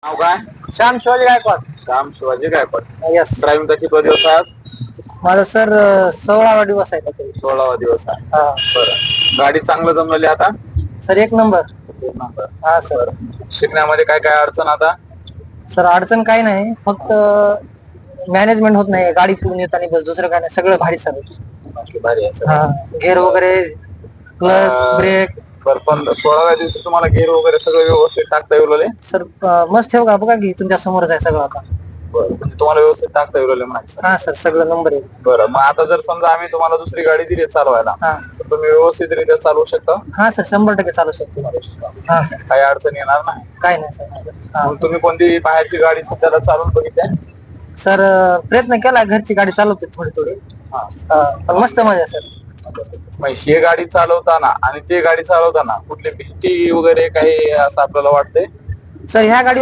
नाव काय? श्याम शिवाजी गायकवाड. श्याम शिवाजी गायकवाड. यस. ड्रायव्हिंगचा किती दिवस आहे आज? माझा सर 16वा दिवस आहे काहीतरी. 16वा दिवस आहे. हा बरं, गाडी चांगलं जमलेली आता? सर, एक नंबर. एक नंबर. हा सर. बरं. शिकण्यामध्ये काय काय अडचण आता? सर, अडचण काही नाही, फक्त मॅनेजमेंट होत नाही गाडी पुढून येताना, बस दुसरं काय नाही, सगळं भारी सर. बाकी भारी आहे सर. हा, गेअर वगैरे, क्लच, ब्रेक. बरं, पण 16व्या दिवशी तुम्हाला गेअर वगैरे सगळं व्यवस्थित टाकता येऊ लागले? सर मस्त ठेव का बघा की तुमच्या समोरच आहे सगळं आता. बरं, म्हणजे तुम्हाला व्यवस्थित टाकता येऊ लागले म्हणायचं. हा सर, सगळं नंबर आहे. बरं, मग आता जर समजा आम्ही तुम्हाला दुसरी गाडी दिली चालवायला, हा तर तुम्ही व्यवस्थितरित्या चालवू शकता? हा सर, 100% चालू शकतो. हा सर, काही अडचण येणार नाही? काही नाही सर. हा. मग तुम्ही कोणती बाहेरची गाडी सध्याला चालवून बघितल्या? सर, प्रयत्न केला, घरची गाडी चालवते थोडी थोडी. पण मस्त मजा आहे सर. मग ही गाडी चालवताना आणि ती गाडी चालवताना कुठली भीती वगैरे काही असं आपल्याला वाटतंय? सर, ह्या गाडी